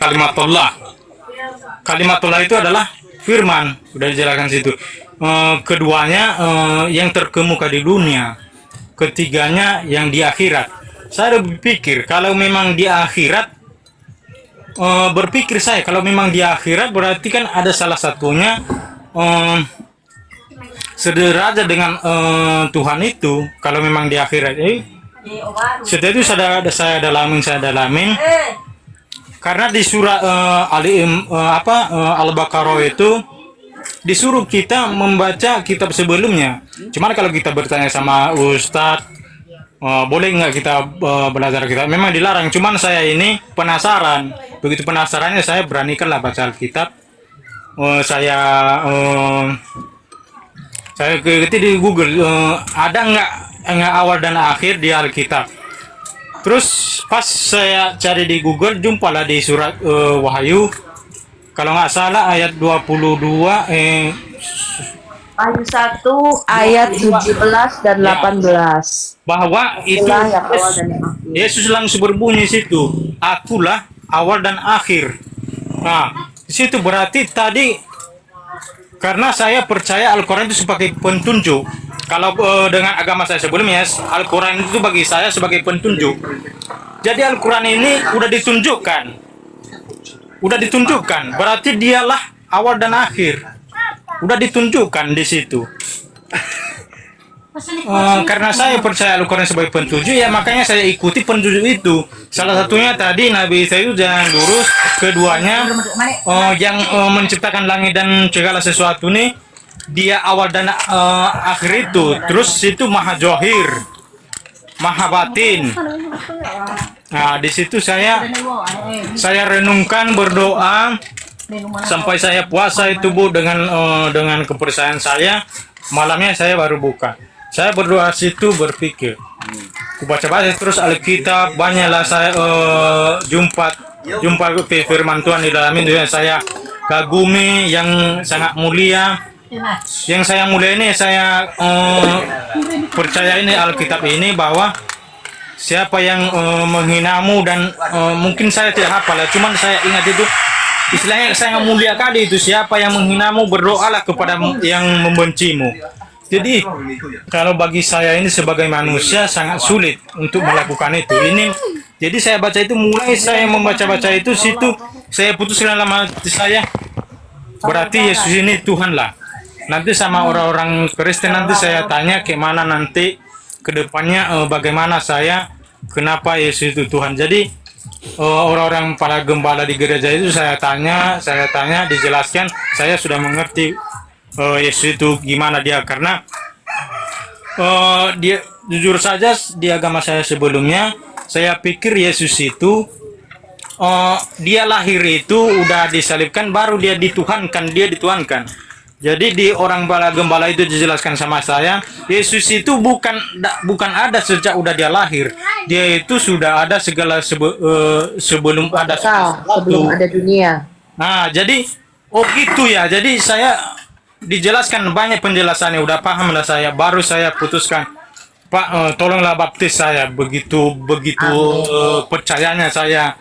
kalimatullah. Kalimatullah itu adalah firman, udah dijelaskan situ. Keduanya yang terkemuka di dunia, ketiganya yang di akhirat. Saya berpikir kalau memang di akhirat, kalau memang di akhirat berarti kan ada salah satunya sederajat dengan Tuhan itu. Kalau memang di akhirat, setelah itu saya dalamin. Karena di surah Al-Baqarah itu disuruh kita membaca kitab sebelumnya. Cuman kalau kita bertanya sama Ustadz, boleh nggak kita belajar kitab? Memang dilarang. Cuman saya ini penasaran. Begitu penasarannya saya beranikanlah baca Alkitab. Saya ketik di Google, ada nggak awal dan akhir di Alkitab. Terus pas saya cari di Google, jumpalah di surat Wahyu, kalau nggak salah ayat 22, Wahyu 1 ayat 17 dan 18. Bahwa itu Yesus langsung berbunyi situ, akulah awal dan akhir. Nah, situ berarti tadi, karena saya percaya Al-Quran itu sebagai petunjuk. Kalau dengan agama saya sebelumnya, Al-Quran itu bagi saya sebagai petunjuk. Jadi Al-Quran ini udah ditunjukkan, berarti dialah awal dan akhir. Udah ditunjukkan di situ. Karena saya percaya Al-Quran sebagai petunjuk, ya makanya saya ikuti petunjuk itu. Salah satunya tadi Nabi Isa itu jalan lurus, keduanya yang menciptakan langit dan segala sesuatu nih, dia awal dan akhir itu. Terus itu maha johir, maha batin. Nah, di situ saya renungkan, berdoa sampai saya puasa itu, Bu, dengan kepercayaan saya. Malamnya saya baru buka. Saya berdoa situ, berpikir, ku baca terus Alkitab, banyaklah saya jumpa firman Tuhan di dalam itu yang saya kagumi, yang sangat mulia. Yang saya mulia ini, saya percaya ini Alkitab ini, bahwa siapa yang menghinamu dan mungkin saya tidak hafal ya, cuman saya ingat itu istilahnya saya mulia kali itu, siapa yang menghinamu berdoalah kepada yang membencimu. Jadi kalau bagi saya ini sebagai manusia sangat sulit untuk melakukan itu. Jadi saya baca itu, mulai saya membaca itu situ, saya putuskan dalam hati saya, berarti Yesus ini Tuhan lah. Nanti sama orang-orang Kristen nanti saya tanya kemana nanti kedepannya, bagaimana saya, kenapa Yesus itu Tuhan. Jadi orang-orang para gembala di gereja itu saya tanya, dijelaskan, saya sudah mengerti Yesus itu gimana dia. Karena dia, jujur saja, di agama saya sebelumnya, saya pikir Yesus itu dia lahir itu udah disalibkan, baru dia dituhankan. Jadi di orang gembala itu dijelaskan sama saya, Yesus itu bukan ada sejak udah dia lahir. Dia itu sudah ada sebelum ada sebelum ada dunia. Nah, jadi gitu ya. Jadi saya dijelaskan banyak penjelasannya, udah paham lah saya. Baru saya putuskan, Pak, tolonglah baptis saya. Begitu percayanya saya.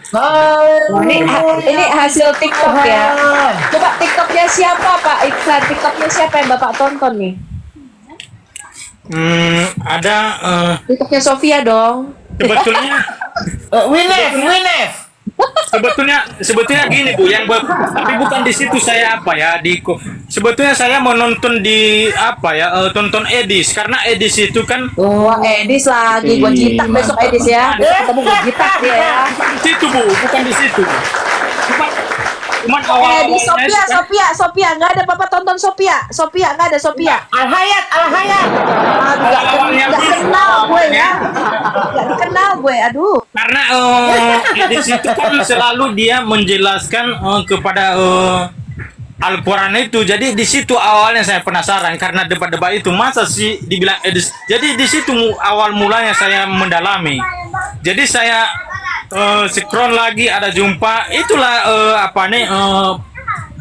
Ini hasil TikTok ya. Coba TikToknya siapa, Pak? Iklan TikToknya siapa yang Bapak tonton nih? Ada TikToknya Sofia dong. sebetulnya sebetulnya gini, Bu, tapi bukan di situ saya sebetulnya saya mau nonton di tonton Edis, karena Edis itu kan Edis lagi, gua jitak besok Edis ya. Ketemu gua jitak dia ya. Di situ, Bu, bukan di situ. Cuman Edis, Sophia, nggak ada Bapak tonton Sophia, nggak ada Sophia. Al-Hayat. Nggak kenal gue ya. Nggak dikenal gue, aduh. Karena di situ kan selalu dia menjelaskan kepada Al-Quran itu. Jadi di situ awalnya saya penasaran, karena debat-debat itu masa sih dibilang Edis. Jadi di situ awal mulanya saya mendalami. Jadi saya scroll lagi, ada jumpa itulah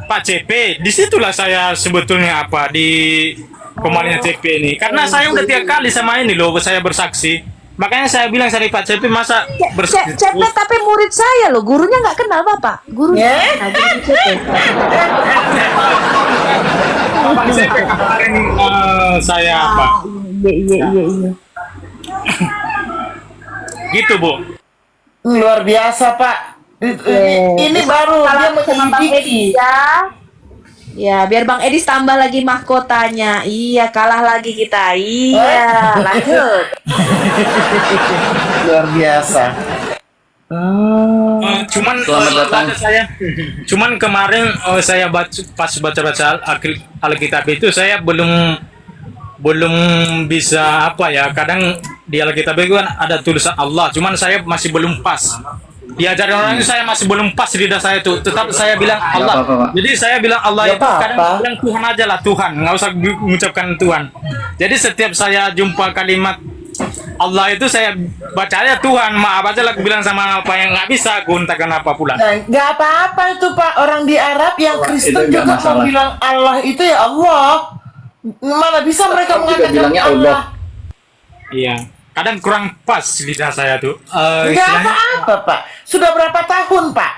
Pak CP. Disitulah saya sebetulnya di kemarinnya CP ini, karena saya udah 3 kali sama ini loh, saya bersaksi. Makanya saya bilang saya Pak Cepi masa Cepet tapi murid saya loh, gurunya nggak kenal Bapak. Gurunya. Nah, guru Cepet. Pak Cepi kemarin saya apa? Iya. Gitu, Bu. Luar biasa, Pak. Ini baru dia menyelidiki. Ya, biar Bang Edis tambah lagi mahkotanya. Iya, kalah lagi kita. Iya, lanjut. Luar biasa. Cuman Selamat datang. Cuman kemarin saya pas baca Alkitab itu saya belum bisa apa ya, kadang di Alkitab itu kan ada tulisan Allah, cuman saya masih belum pas diajarin orang itu, saya masih belum pas di lidah saya itu, tetap saya bilang Allah. apa-apa, Pak. Jadi saya bilang Allah Gak itu apa-apa. kadang bilang Tuhan aja lah, Tuhan, nggak usah mengucapkan Tuhan. Jadi setiap saya jumpa kalimat Allah itu saya bacanya Tuhan, maaf aja lah aku bilang sama apa yang nggak bisa aku entahkan apa pula. Nah, nggak apa-apa itu, Pak. Orang di Arab yang Kristen Itu nggak juga mau masalah. bilang Allah itu ya Allah. Mana bisa mereka Juga mengatakan bilangnya Allah? Allah. Iya, kadang kurang pas lidah saya tuh. Nggak Istilahnya apa-apa, Pak. Sudah berapa tahun, Pak?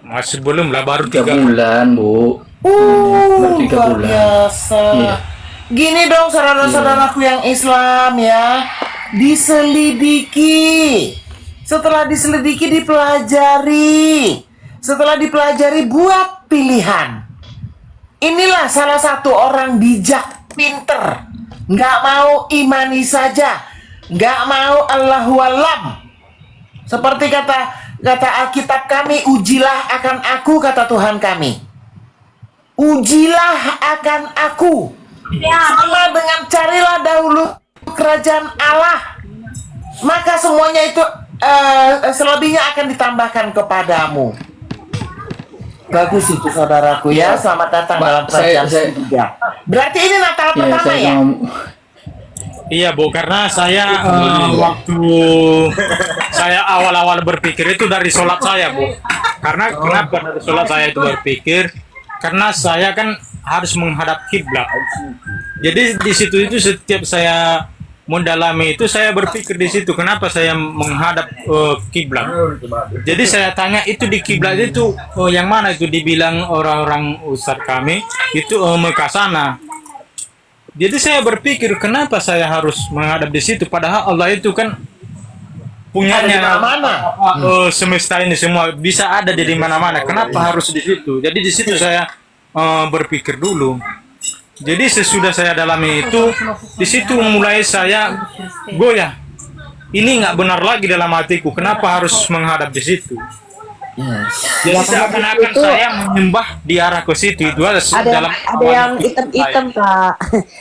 masih belum lah, baru 3 3 bulan, Bu. Baru 3 Luar bulan. biasa. Iya. Gini dong, saudara-saudaraku yang Islam ya, diselidiki. Setelah diselidiki, dipelajari. Setelah dipelajari, buat pilihan. Inilah salah satu orang bijak, pinter. Nggak mau imani saja. Nggak mau Allahu alam. Seperti kata Alkitab kami, ujilah akan aku, kata Tuhan kami. Ujilah akan aku. Sama dengan carilah dahulu kerajaan Allah, maka semuanya itu selebihnya akan ditambahkan kepadamu. Bagus itu saudaraku ya. Selamat datang Pak, dalam kerajaan saya- surga. Berarti ini Natal Iya, pertama saya ya? Iya, Bu, karena saya waktu saya awal-awal berpikir itu dari sholat saya, Bu. Karena kenapa dari sholat saya itu berpikir? Karena saya kan harus menghadap kiblat. Jadi di situ itu setiap saya mendalami itu saya berpikir di situ kenapa saya menghadap kiblat. Jadi saya tanya itu di kiblat itu yang mana itu, dibilang orang-orang ustadz kami itu Mekah sana. Jadi saya berpikir kenapa saya harus menghadap di situ, padahal Allah itu kan Ada di punyanya mana-mana. semesta ini semua bisa ada di mana-mana. Kenapa harus di situ? Jadi di situ saya berpikir dulu. Jadi sesudah saya dalami itu, di situ mulai saya goyah. Ini nggak benar lagi dalam hatiku. Kenapa harus menghadap di situ? Jadi seakan-akan saya menyembah di arah ke situ. Itu ada dalam Ada yang item-item, Pak.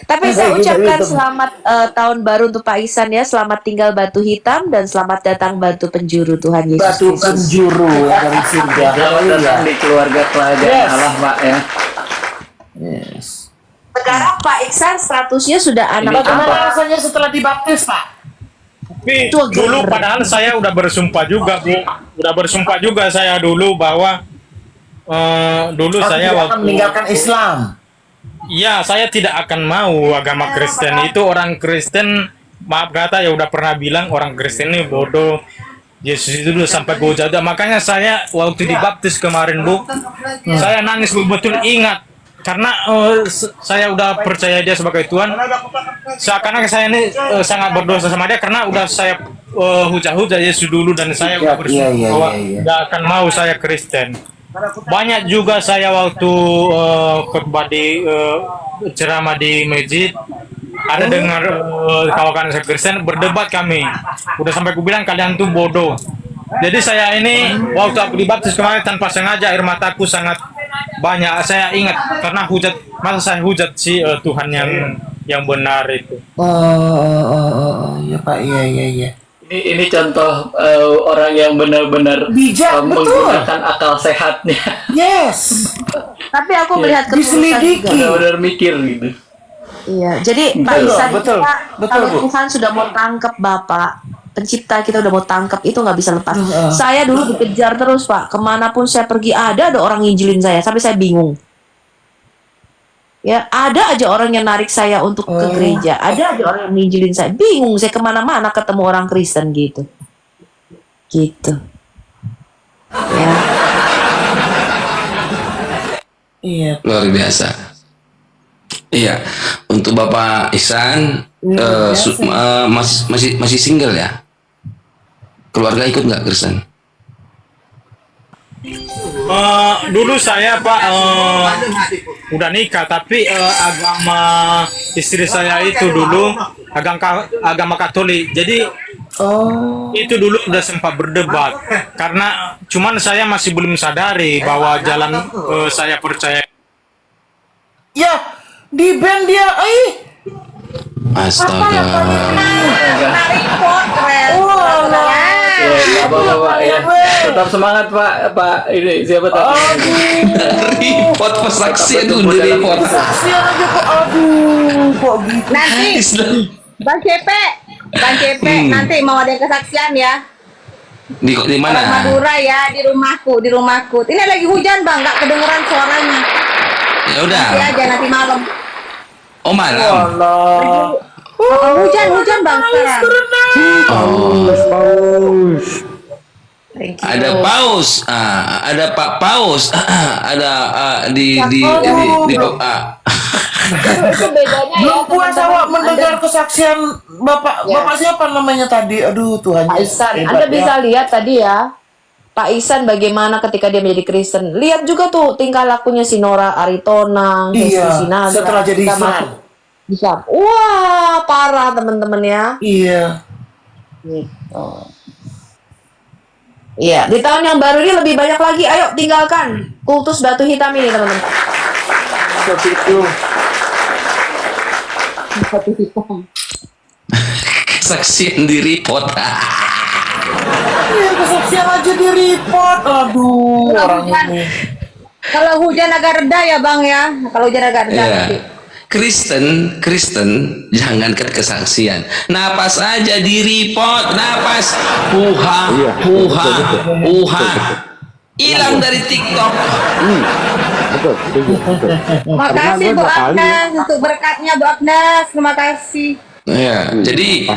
Tapi saya ucapkan selamat tahun baru untuk Pak Ihsan ya. Selamat tinggal batu hitam dan selamat datang batu penjuru Tuhan Yesus Batu Kristus. penjuru dari surga. Selamat datang di keluarga kerajaan Yes. Allah, Pak ya. Yes. Sekarang Pak Ihsan statusnya sudah anak Bagaimana rasanya setelah dibaptis, Pak? Tapi dulu padahal saya udah bersumpah juga, Bu. Udah bersumpah juga saya dulu bahwa dulu saya Tidak akan waktu meninggalkan Islam. ya saya tidak akan mau agama Kristen. Itu orang Kristen, maaf kata ya, udah pernah bilang orang Kristen ini bodoh. Yesus itu udah sampai go jauh. Makanya saya waktu dibaptis kemarin, Bu, saya nangis betul, ingat karena saya udah percaya dia sebagai Tuhan. Seakan-akan saya ini sangat berdosa sama dia karena udah saya hujah-hujah Yesus dulu, dan saya udah bersumpah bahwa tidak akan mau saya Kristen. Banyak juga saya waktu khotbah di ceramah di masjid, ada dengar kawan-kawan saya Kristen berdebat kami. Udah sampai aku bilang kalian tuh bodoh. Jadi saya ini waktu aku dibaptis kemarin tanpa sengaja air mataku sangat banyak. Saya ingat karena hujat, masa saya hujat si Tuhan yang benar itu. Ya Pak, iya. Ini contoh orang yang benar-benar Bijak, betul. menggunakan akal sehatnya. Yes. Tapi aku melihat ketulusan Diselidiki. juga. Benar-benar mikir gitu. Iya, jadi Pak Betul, Ihsan, betul, kita, betul, kalau Bu. Tuhan sudah mau tangkap Bapak, pencipta kita udah mau tangkap, itu nggak bisa lepas. Saya dulu dikejar terus, Pak. Kemanapun saya pergi ada orang nginjilin saya, sampai saya bingung. Ya, ada aja orang yang narik saya untuk ke gereja. Ada aja orang yang minjilin saya. Bingung saya kemana-mana ketemu orang Kristen gitu. Gitu. Ya. Iya. Luar biasa. Iya, untuk Bapak Ihsan masih single ya? Keluarga ikut nggak Kristen? Dulu saya Pak udah nikah, tapi agama istri saya itu dulu agama Katolik. Jadi itu dulu udah sempat berdebat karena cuman saya masih belum sadari bahwa jalan saya percaya. Ya, di band dia, Astaga. Bapak ya. Tetap semangat Pak. Ini siapa tahu. Report pesaksian itu di report. Kasihan aja kok, aduh, kok gitu. Nanti Bang Cepe, nanti mau ada kesaksian ya. Di Orang mana? Madura ya, di rumahku. Ini lagi hujan Bang, nggak kedengeran suaranya. Ya udah. Nanti aja nanti malam. Oh malam. Allah. Hujan Bang sekarang. Ada paus, ada Pak Paus, ada di Itu bedanya ya. Belum puas awak mendengar kesaksian Bapak siapa namanya tadi? Aduh, Tuhan Pak Yesus, Ihsan, hebat Anda ya. bisa lihat tadi ya, Pak Ihsan bagaimana ketika dia menjadi Kristen. Lihat juga tuh tingkah lakunya si Nora Aritonang, Iya, Kristi Sinaga. setelah jadi Kita Islam. masuk Islam. Wah, parah teman-teman ya. Iya. Gitu. Iya, di tahun yang baru ini lebih banyak lagi. Ayo tinggalkan kultus batu hitam ini teman-teman. Seperti itu. Batu hitam. kesaksian di report. Iya, kesaksian aja di report. Aduh, orang ini. Kalau hujan agak reda ya Bang ya. Kalau hujan agak reda nanti. Ya. Kristen jangankan kesaksian, napas aja di report, napas hilang dari TikTok. Makasih Bu Agnes untuk berkatnya Bu Agnes. Terima kasih. Ya, jadi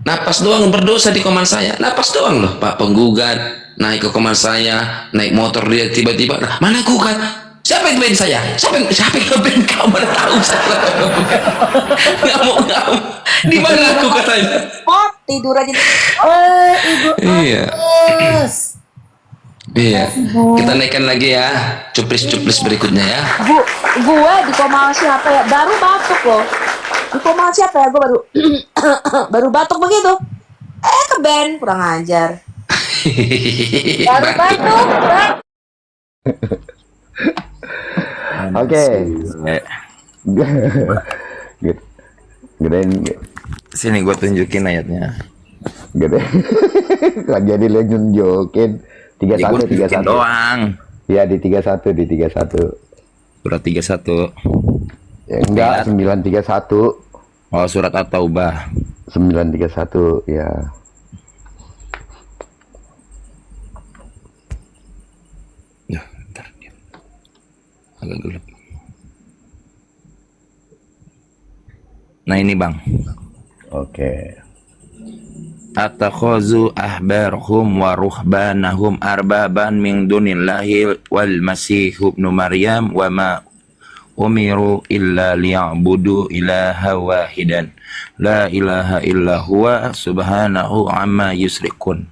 napas doang berdosa di koman saya, napas doang loh Pak penggugat naik ke koman saya, naik motor dia tiba-tiba, nah, mana gugat? Siapa yang nge-ban saya? Siapa yang nge-ban kau? Mana tahu saya ngamuk. Di mana aku katanya? Oh, tidur aja. Ibu Iya. Agnes. Iya. Kita naikkan lagi ya. Cuplis berikutnya ya. Gue di Komal siapa ya? Baru batuk loh. Di Komal siapa ya? Gue baru baru batuk begitu. Ke band kurang ajar. Baru batuk. Oke. Gedein. Sini gue tunjukin ayatnya. Gede. Kok jadi lo nunjukin 31 doang. Ya di 31. Surat 31. Ya, enggak 931. Oh, surat At-Taubah. 931 ya. Ya, bentar. Agak gelap. Nah ini Bang. Oke. Atakhazu ahbarhum wa ruhbanahum arbaban min dunillahi wal masih ibnu Maryam wa ma umiru illa liya'budu ilaha wahidan la ilaha illa huwa subhanahu amma yusrikun.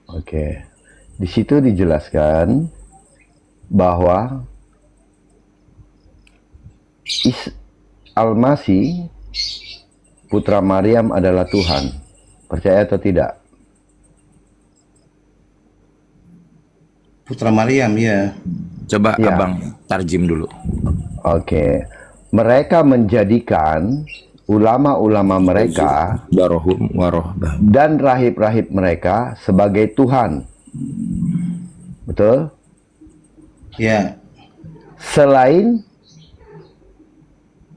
Oke. Di situ dijelaskan bahwa Al-Masih putra Maryam adalah Tuhan. Percaya atau tidak? Putra Maryam, ya. Coba Ya. Abang tarjim dulu. Oke. Mereka menjadikan ulama-ulama mereka Barohum warohbah. dan rahib-rahib mereka sebagai Tuhan. Betul? Ya, Selain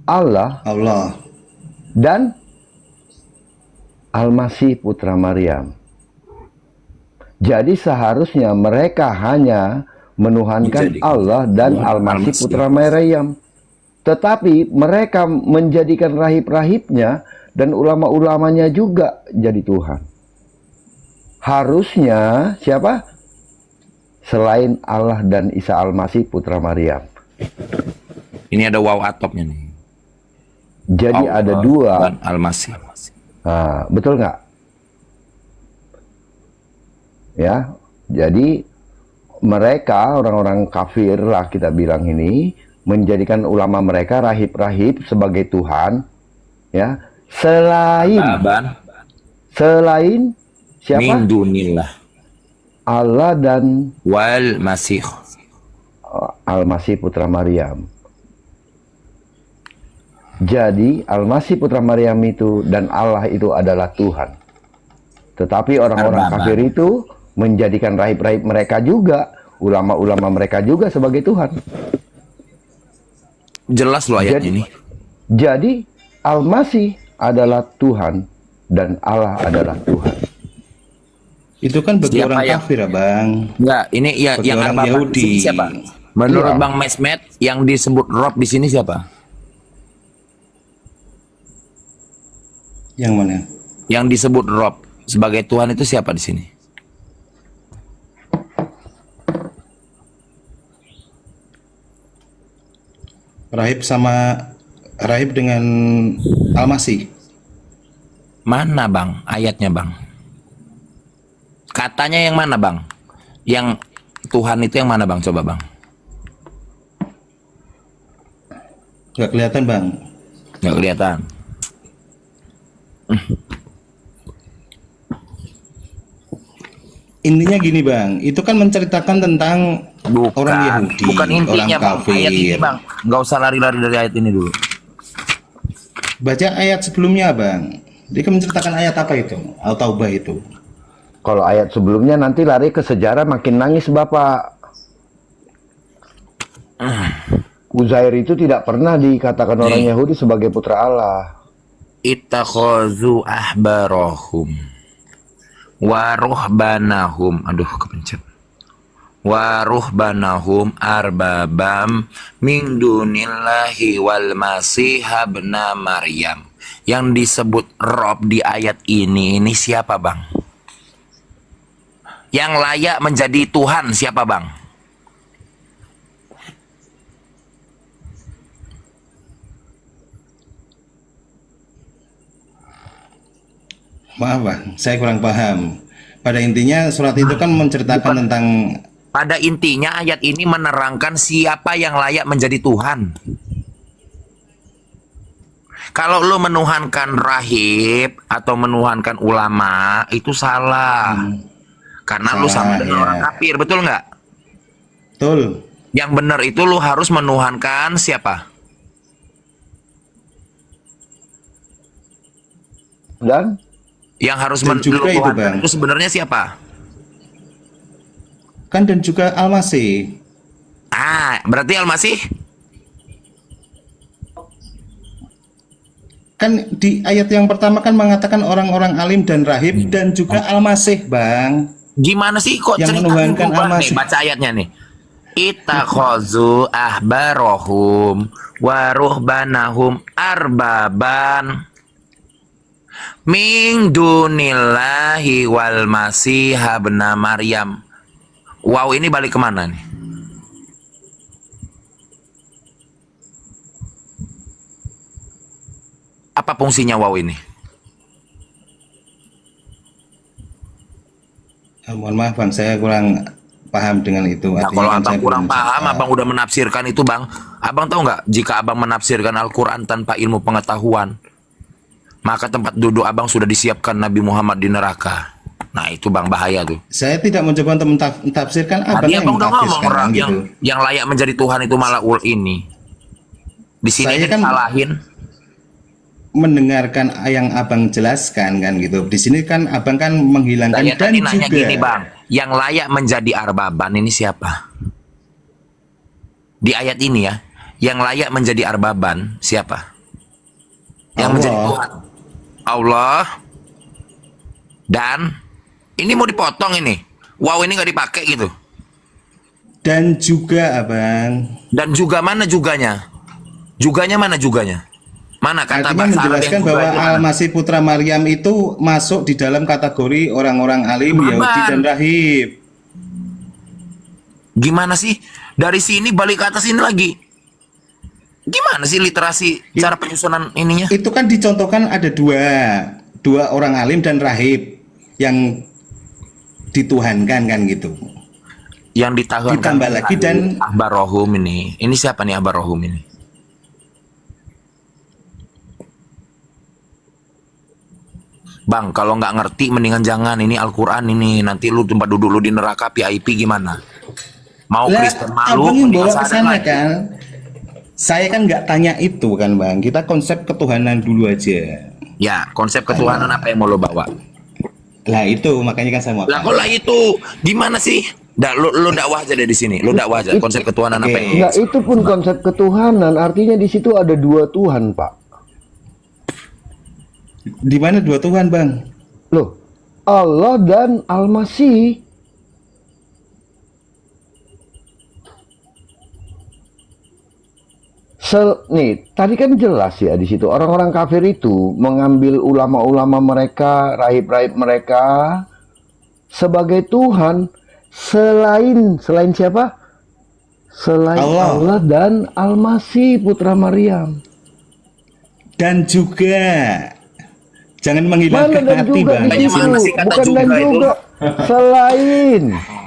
Allah Allah. dan Al-Masih putra Maryam. Jadi seharusnya mereka hanya menuhankan Dijadikan Allah dan Tuhan Al-Masih Al-Masih. putra Maryam. Tetapi mereka menjadikan rahib-rahibnya dan ulama-ulamanya juga jadi Tuhan. Harusnya siapa? Selain Allah dan Isa Al-Masih putra Maryam. Ini ada waw atopnya nih. Jadi Allah ada dua. dan Al-Masih. Nah, betul nggak? Ya, jadi mereka orang-orang kafir lah kita bilang ini menjadikan ulama mereka rahib-rahib sebagai Tuhan, ya. Selain siapa? Min dunillah Allah dan wal masih. Al-Masih putra Maryam. Jadi Al-Masih putra Maryam itu dan Allah itu adalah Tuhan. Tetapi orang-orang kafir itu menjadikan rahib-rahib mereka juga, ulama-ulama mereka juga sebagai Tuhan. Jelas loh ayat ini. Jadi Al-Masih adalah Tuhan dan Allah adalah Tuhan. Itu kan bagi Siapa orang yang- kafir, Bang. Enggak, ini ya, Bagi yang orang Arbaban Yahudi. di sini siapa? Menurut Iya. Bang Mesmet yang disebut Rob di sini siapa? Yang mana? Yang disebut Rob sebagai Tuhan itu siapa di sini? Rahib dengan Al-Masih. Mana Bang ayatnya Bang? Katanya yang mana Bang? Yang Tuhan itu yang mana Bang? Coba Bang. Nggak kelihatan, Bang. Nggak kelihatan. Intinya gini, Bang. Itu kan menceritakan tentang orang Yahudi, bukan intinya orang Bang. Ayat ini kafir. Bang. Nggak usah lari-lari dari ayat ini dulu. Baca ayat sebelumnya, Bang. Dia kan menceritakan ayat apa itu? Al-Taubah itu. Kalau ayat sebelumnya nanti lari ke sejarah makin nangis Bapak. Uzair itu tidak pernah dikatakan orang Yahudi sebagai putra Allah. Ittakhazu ahbarahum wa ruhbanahum, aduh kepencet, wa ruhbanahum arbabam min dunillahi wal masih ibna Maryam. Yang disebut Rob di ayat ini siapa Bang? Yang layak menjadi Tuhan siapa Bang? Maaf, Bang. Saya kurang paham. Pada intinya surat itu kan menceritakan tentang Pada intinya ayat ini menerangkan siapa yang layak menjadi Tuhan. Kalau lu menuhankan rahib atau menuhankan ulama itu salah. Karena lu sama dengan orang kafir, betul nggak? betul. Yang benar itu lu harus menuhankan siapa? Dan Yang harus Dan juga itu, menuhankan Bang. itu sebenarnya siapa? Kan dan juga Al-Masih. Berarti Al-Masih? Kan di ayat yang pertama kan mengatakan orang-orang alim dan rahib dan juga Al-Masih, Bang. Gimana sih kok Yang ceritanya menuhankan berubah nih? Al-Masih. Baca ayatnya nih. Ittakhazu ahbarahum wa ruhbanahum arbaban min dunillahi wal masih ibna Maryam. Wow, ini balik kemana nih? Apa fungsinya wow ini? Mohon maaf, Bang, saya kurang paham dengan itu. Nah, Artinya kalau kan abang saya kurang belum paham, bisa. abang udah menafsirkan itu bang. Abang tahu nggak? Jika abang menafsirkan Al-Quran tanpa ilmu pengetahuan, maka tempat duduk abang sudah disiapkan Nabi Muhammad di neraka. Nah itu bang, bahaya tuh. Saya tidak mencoba untuk mentafsirkan apa Tadi yang abang udah ngomong mentafsirkan, orang gitu. yang layak menjadi Tuhan itu malah ini. Di sini Saya aja kan disalahin. mendengarkan yang abang jelaskan kan gitu. Di sini kan abang kan menghilangkan Saya dan tadi nanya juga gini bang, yang layak menjadi arbaban ini siapa? Di ayat ini ya, yang layak menjadi arbaban siapa? Yang Allah. menjadi Tuhan. Allah. Dan ini mau dipotong ini. Wow, ini nggak dipakai gitu. dan juga abang Dan juga mana juganya? Juganya mana juganya? Mana kata Artinya bahasa Arab menjelaskan yang juga bahwa itu mana? Al-Masih putra Maryam itu masuk di dalam kategori orang-orang alim, Yahudi dan rahib. Gimana sih? Dari sini balik ke atas ini lagi. Gimana sih literasi cara penyusunan ininya? Itu kan dicontohkan ada dua orang alim dan rahib yang dituhankan kan gitu. Yang ditahan Ditambah lagi dan Ahbarohum ini. Ini siapa nih Ahbarohum ini? Bang, kalau nggak ngerti mendingan jangan. Ini Al-Quran ini. Nanti lu tempat duduk lu di neraka VIP gimana? Mau lah, Kristen malu, abang yang mendingan bawa ke sadar sana lagi. kan. Saya kan nggak tanya itu kan bang. Kita konsep ketuhanan dulu aja. Ya, konsep ketuhanan apa yang mau lo bawa? Lah itu makanya kan saya mau. Lah kok lah itu gimana sih? Lu dakwah aja deh di sini. Lu dakwah aja konsep ketuhanan apa yang? Nah, itu pun konsep ketuhanan. Artinya di situ ada dua Tuhan, Pak. Di mana dua Tuhan, Bang? Loh, Allah dan Al-Masih. Nih, tadi kan jelas ya di situ orang-orang kafir itu mengambil ulama-ulama mereka, rahib-rahib mereka sebagai Tuhan selain siapa? Selain Allah dan Al-Masih putra Maryam. Dan juga jangan menghilangkan Mana dan hati, juga Bang. di situ? Mana sih kata Bukan dan juga itu? juga selain.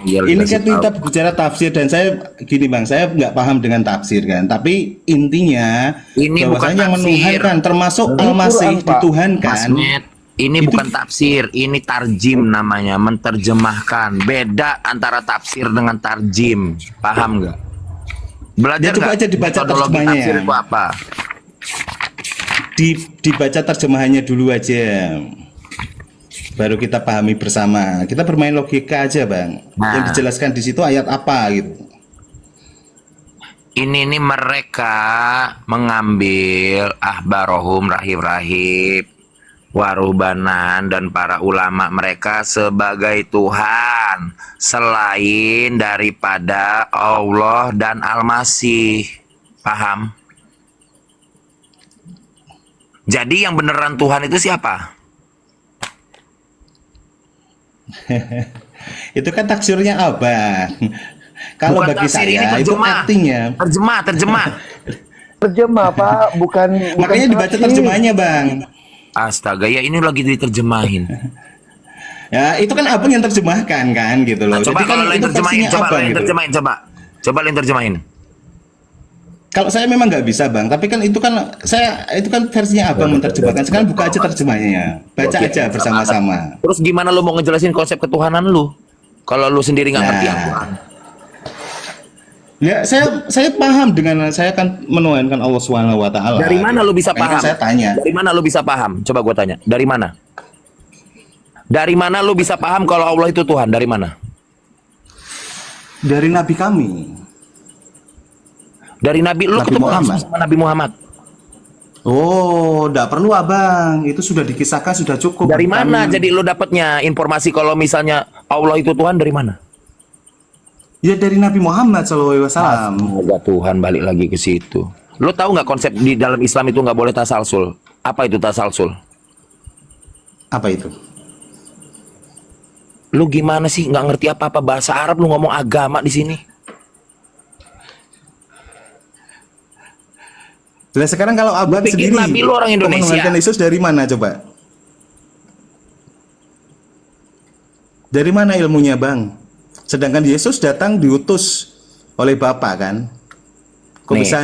Ini kan kita bicara tafsir dan saya gini bang, saya nggak paham dengan tafsir kan, tapi intinya Ini bukan bahwasanya yang tafsir. menuhankan termasuk Ini Al-Masih Quran, Pak. dituhankan. Masmed, ini Itu- bukan tafsir, ini tarjim namanya, menterjemahkan. Beda antara tafsir dengan tarjim, paham nggak? Belajar Ya, coba nggak aja dibaca metodologi terjemahannya. tafsir itu apa? Dibaca terjemahannya dulu aja, baru kita pahami bersama. Kita bermain logika aja bang. Nah. Yang dijelaskan di situ ayat apa gitu. Ini mereka mengambil ahbarohum, rahib-rahib, warubanan dan para ulama mereka sebagai Tuhan selain daripada Allah dan Al-Masih. Paham? Jadi yang beneran Tuhan itu siapa? Itu kan taksirnya abang. Kalau Bukan bagi tafsir, ini saya itu terjemah. artinya. Terjemah. Terjemah, Pak, bukan Makanya dibaca tafsir. terjemahannya bang. Astaga, ya ini lagi diterjemahin. Ya itu kan abang yang terjemahkan kan gitu loh. Nah, coba Jadi kan kalau lo yang itu terjemahin, versinya coba lo abang yang gitu. terjemahin, coba lo yang terjemahin. Kalau saya memang nggak bisa bang, tapi kan itu kan versinya abang menerjemahkan. Sekarang buka aja terjemahannya, baca Oke. aja bersama-sama. Terus gimana lo mau ngejelasin konsep ketuhanan lu? Kalau lu sendiri nggak ngerti Al-Quran. Ya saya paham dengan saya kan menuhankan Allah Subhanahu Wa Taala. Dari mana lu bisa Makanya paham? Saya tanya. Dari mana lu bisa paham? Coba gua tanya. Dari mana? Dari mana lu bisa paham kalau Allah itu Tuhan? Dari mana? Dari Nabi kami. Dari Nabi lu Nabi ketemu Muhammad. langsung sama Nabi Muhammad. Oh, enggak perlu abang. Itu sudah dikisahkan sudah cukup. Dari bagi mana kami. jadi lu dapatnya informasi kalau misalnya Allah itu Tuhan dari mana? Ya dari Nabi Muhammad SAW. Semoga Tuhan balik lagi ke situ. Lu tahu nggak konsep di dalam Islam itu nggak boleh tasalsul? Apa itu tasalsul? Apa itu? Lu gimana sih nggak ngerti apa-apa bahasa Arab lu ngomong agama di sini? Nah, sekarang kalau abang pikir sendiri Nabi lu orang Indonesia? menuhankan Yesus dari mana coba? Dari mana ilmunya bang? Sedangkan Yesus datang diutus oleh Bapa kan? Kok Nih, bisa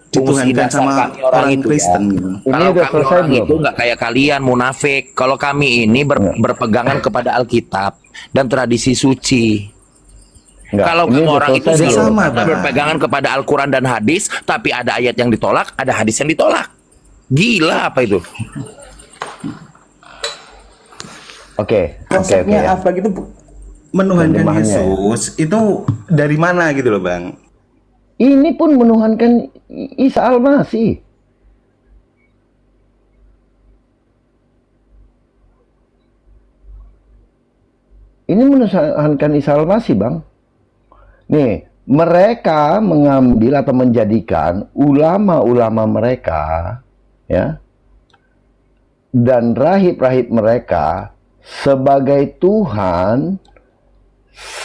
fungsi dituhankan dasar sama kami orang orang itu ya. Kristen gitu? Ini Kalau udah kami selesai orang belum? itu nggak kayak kalian munafik. Kalau kami ini berpegangan kepada Alkitab dan tradisi suci. Enggak, Kalau ini kamu udah orang itu selesai belum? selalu Sama, Bang. berpegangan kepada Al-Quran dan hadis, tapi ada ayat yang ditolak, ada hadis yang ditolak. Gila apa itu? Oke, Konsepnya ya. apa gitu? Menuhankan Terjemahannya ya. Yesus itu dari mana gitu loh bang? Ini pun menuhankan Isa Al-Masih. Ini menuhankan Isa Al-Masih, Bang. Nih, mereka mengambil atau menjadikan ulama-ulama mereka, ya, dan rahib-rahib mereka sebagai Tuhan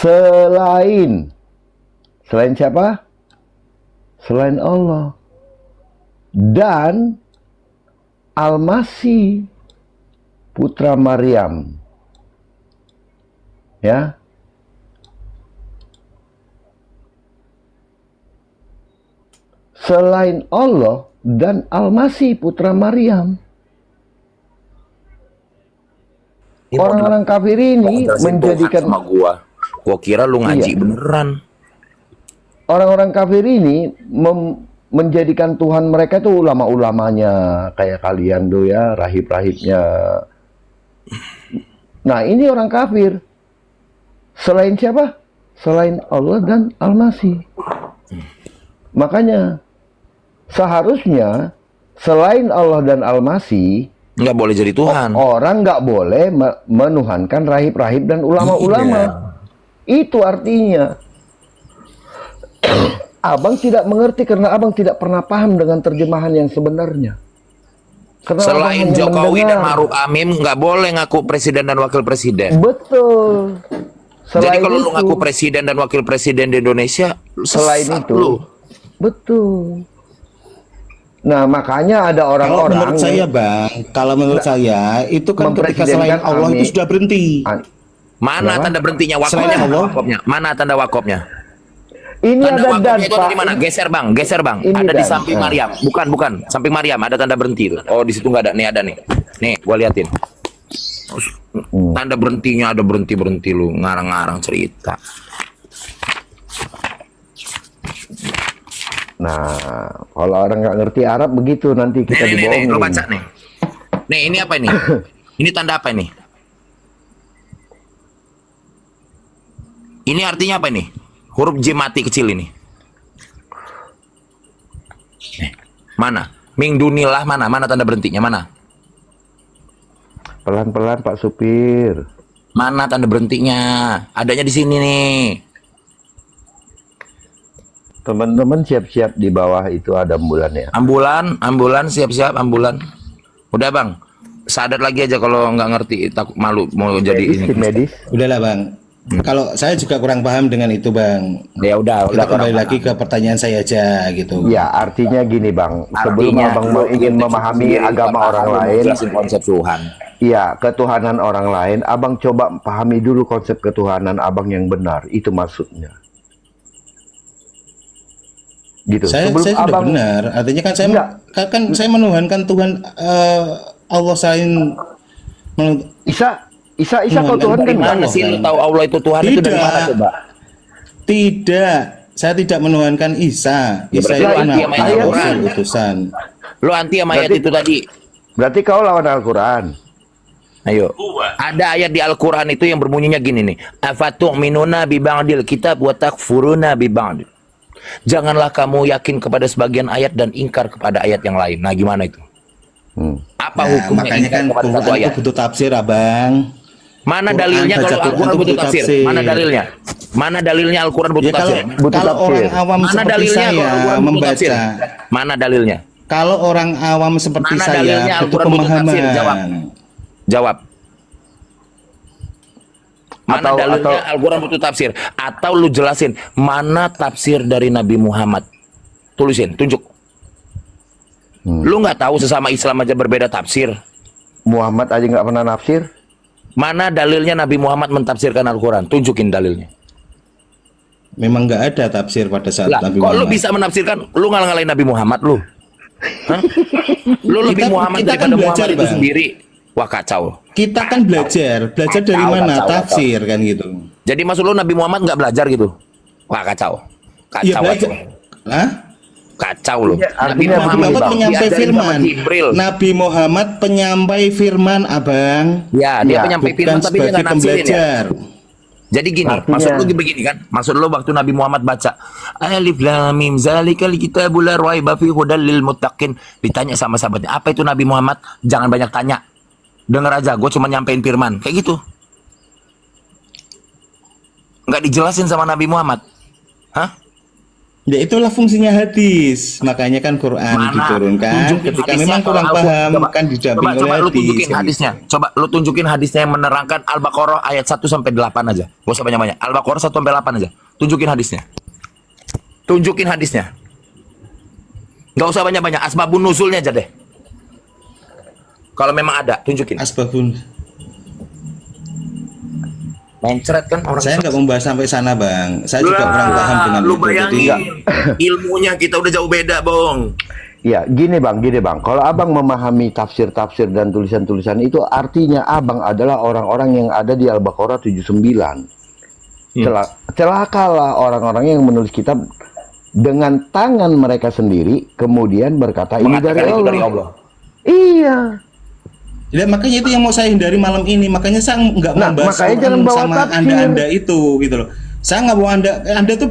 selain siapa? Selain Allah dan Al-Masih putra Maryam, ya. Selain Allah dan Al-Masih putra Maryam. Orang-orang kafir ini menjadikan sama gua kira lu ngaji Iya. beneran. Orang-orang kafir ini menjadikan Tuhan mereka itu ulama-ulamanya kayak kalian tuh ya, rahib-rahibnya. Nah, ini orang kafir. Selain siapa? Selain Allah dan Al-Masih. Makanya seharusnya selain Allah dan Al-Masih Nggak boleh jadi Tuhan. orang nggak boleh menuhankan rahib-rahib dan ulama-ulama. Itu artinya abang tidak mengerti karena abang tidak pernah paham dengan terjemahan yang sebenarnya. Karena abang Selain hanya Jokowi dan mendengar. Maruf Amin nggak boleh ngaku presiden dan wakil presiden. Betul. Jadi Selain kalau lu itu- ngaku presiden dan wakil presiden di Indonesia, selain sesat itu, lu. betul. Nah, makanya ada Kalau orang-orang menurut saya, Bang, kalau menurut saya itu kan ketika selain mempresidenkan Allah itu Amin. sudah berhenti. Mana Kenapa? tanda berhentinya wakopnya? Selain Allah. Wakopnya. Mana tanda wakopnya? Ini Tanda ada dan wakopnya itu ada Pak. di mana? Geser bang, geser bang. Ini Ada di dan. samping Maryam. Bukan, samping Maryam ada tanda berhenti tuh. Oh di situ nggak ada. Nih ada nih. Nih, gua liatin. Tanda berhentinya ada berhenti lu ngarang-ngarang cerita. Nah, kalau orang nggak ngerti Arab begitu nanti kita Nih, dibohongin. lo baca nih. Nih, ini apa ini? Ini tanda apa ini? Ini artinya apa ini? Huruf J mati kecil ini. Mana? Ming dunilah mana? Mana tanda berhentinya? Mana? Pelan-pelan Pak Supir. Mana tanda berhentinya? Adanya di sini nih. Teman-teman siap-siap di bawah itu ada ambulan ya. Ambulan, siap-siap ambulan. Udah bang, sadar lagi aja kalau nggak ngerti, takut malu mau jadi Medis, ini. tim medis. Udahlah, Bang. Kalau saya juga kurang paham dengan itu, Bang. Ya udah Kita kembali kurang lagi ke pertanyaan saya aja gitu. Ya, artinya gini Bang. Sebelum Artinya, Abang lu ingin itu memahami sendiri, agama Bapak, orang lu lain, jelasin konsep Tuhan. iya, ketuhanan orang lain, Abang coba pahami dulu konsep ketuhanan Abang yang benar. Itu maksudnya. Gitu. Saya sudah benar. Artinya kan saya Enggak. kan saya menuhankan Tuhan Allah selain Isa kau Tuhan kan Dari mana enggak? sih lu tahu Allah itu Tuhan itu dari mana coba? Tidak. Saya tidak menuhankan Isa. Ya, Isa berarti itu lu anti sama nabi, Al-Quran. utusan. Lu anti sama ayat Berarti- itu tadi. Berarti kau lawan Al-Quran. Ayo. Ada ayat di Al-Quran itu yang berbunyinya gini nih. Afatu'minuna bi ba'dil kitab wa takfuruna bi ba'd. Janganlah kamu yakin kepada sebagian ayat dan ingkar kepada ayat yang lain. Nah, gimana itu? Apa Nah, hukumnya makanya ingkar kan kepada satu Quran ayat? itu butuh tafsir, Abang. Mana Quran, dalilnya baca kalau Quran Al-Quran itu butuh butuh tafsir? tafsir. Mana dalilnya? Mana dalilnya Al-Quran butuh Ya, kalau tafsir? Butuh kalau tafsir. orang awam Mana seperti dalilnya saya kalau Al-Quran butuh membaca, tafsir? Mana dalilnya? kalau orang awam seperti Mana saya dalilnya butuh Al-Quran butuh tafsir? pemahaman. Jawab. Mana Atau- dalilnya atau- Al-Quran butuh tafsir? Atau lu jelasin mana tafsir dari Nabi Muhammad? Tulisin, tunjuk. Lu nggak tahu sesama Islam aja berbeda tafsir. Muhammad aja nggak pernah nafsir. Mana dalilnya Nabi Muhammad mentafsirkan Al-Quran? Tunjukin dalilnya. Memang nggak ada tafsir pada saat Lah, Nabi kok lu Muhammad. bisa menafsirkan? Lu ngalah-ngalahin Nabi Muhammad lu? Hah? Lu lebih Muhammad kita kan daripada Muhammad belajar, itu Bang. sendiri. Wah kacau. Kita kan belajar dari Kacau, mana kacau, tafsir kan gitu. Jadi maksud lu Nabi Muhammad nggak belajar gitu? Wah kacau. Iya Kacau. belajar. Hah? Kacau lu. Iya, Nabi artinya Muhammad Muhammad itu penyampai diajarin sama firman. Jibril. Nabi Muhammad penyampai firman, Abang. Ya, dia Ya, penyampai Bukan firman tapi dia sebagai nggak nafsirin ya. pembelajar. Jadi gini, Artinya- maksud lu begini kan? Maksud lu waktu Nabi Muhammad baca Alif Lam Mim zalikal kitabul la raiba fihi hudal lil muttaqin, ditanya sama sahabatnya, "Apa itu Nabi Muhammad?" Jangan banyak tanya. Dengar aja, gue cuma nyampein firman. Kayak gitu. Nggak dijelasin sama Nabi Muhammad. Hah? Ya itulah fungsinya hadis. Makanya kan Quran diturunkan Tunjukin ketika hadisnya memang kurang kalau paham coba, kan didampingi oleh coba lu hadis. tunjukin kan hadisnya. Coba lu tunjukin hadisnya yang menerangkan Al-Baqarah ayat 1 sampai 8 aja. Gak usah banyak-banyak. Al-Baqarah 1 sampai 8 aja. Tunjukin hadisnya. Tunjukin hadisnya. Gak usah banyak-banyak. Asbabun nuzulnya aja deh. Kalau memang ada, tunjukin. Asbabun. Mencret kan orang. Saya nggak membahas sampai sana, Bang. Saya juga kurang paham dengan lu itu. Jadi bayangin ilmunya kita udah jauh beda, Bang. Ya, gini bang. Kalau abang memahami tafsir-tafsir dan tulisan-tulisan itu, artinya abang adalah orang-orang yang ada di Al-Baqarah 79. Celakalah orang-orang yang menulis kitab dengan tangan mereka sendiri, kemudian berkata ini dari Mengatakan itu Allah. dari Allah. Iya. ya makanya itu yang mau saya hindari malam ini. Makanya saya nggak Nah, membahas makanya jangan orang bawa sama tafsir. anda itu gitu loh. Saya nggak mau anda tuh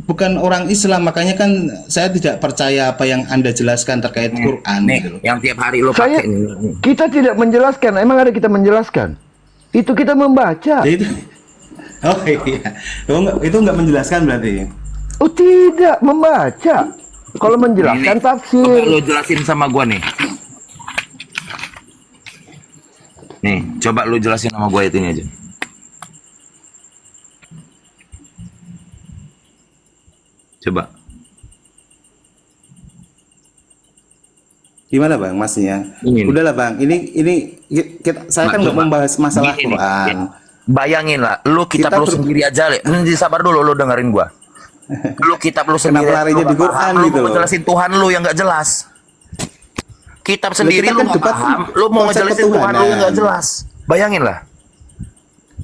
bukan orang Islam. Makanya kan saya tidak percaya apa yang anda jelaskan terkait Quran Nih, gitu loh. yang tiap hari lu Saya, pakai nih. kita tidak menjelaskan. Emang ada kita menjelaskan? Itu kita membaca. Jadi oh iya, itu nggak menjelaskan berarti. Oh tidak, membaca. Kalau menjelaskan Coba tafsir. lu jelasin sama gua nih. Nih, coba lu jelasin sama gua itu ini aja. Coba. Gimana bang, masnya? Ini. Udahlah bang, saya kan nggak Coba. membahas masalah Gini nih, Quran. Bayangin lah, lu kitab Kita lu sendiri aja, Le. Nanti sabar dulu, lu dengerin gua. Lu kitab lu sendiri. Kenapa larinya lu di nggak Quran paham, lu gitu mau loh? ngejelasin Tuhan lu yang nggak jelas. Kitab sendiri kita lu kan nggak debat paham, lu mau konsep ngejelasin Tuhan lu yang ketuhanan. nggak jelas. Bayangin lah.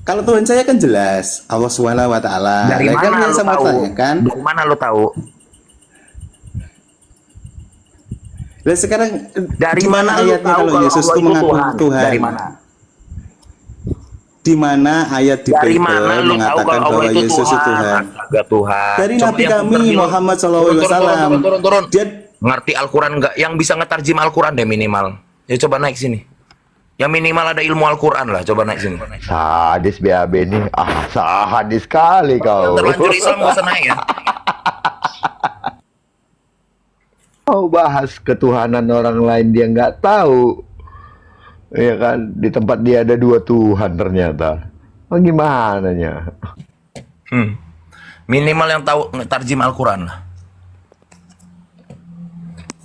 Kalau Tuhan saya kan jelas, Allah Subhanahu Wa Taala. Dari Kan mana yang lu saya mau tahu? tanyakan, Dari mana lu tahu? dan sekarang Dari di mana mana lu ayatnya tahu kalau kalau Yesus Allah itu itu mengaku Tuhan? Tuhan? Dari mana? Di mana ayat di Dari Bible mana lu tahu mengatakan kalau Allah bahwa itu Yesus itu Tuhan? Tuhan? Astaga Tuhan. Dari Coba Nabi yang kami pintar bilang. Muhammad SAW. Turun. Dia Ngerti Al-Quran nggak? Yang bisa ngetarjim Al-Quran deh minimal. Ya coba naik sini. Yang minimal ada ilmu Al-Quran lah. Coba naik sini. Sadis BAB ini. Sadis sekali kau. Terlanjur Islam nggak usah naik ya. Mau bahas ketuhanan orang lain dia nggak tahu. Ya kan, di tempat dia ada 2 Tuhan ternyata. Oh, gimana nya? Minimal yang tahu tarjim Al-Quran lah.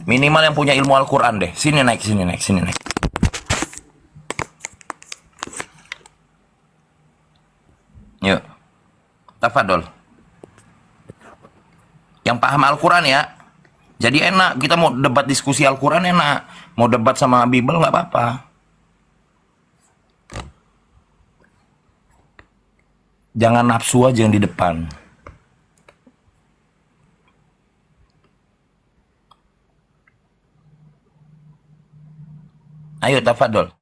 Minimal yang punya ilmu Al-Quran deh. Sini naik. Yuk. Tafadol. Yang paham Al-Quran ya. Jadi enak. Kita mau debat diskusi Al-Quran enak. Mau debat sama Bible nggak apa-apa. Jangan nafsu aja yang di depan. Ayo tafadol.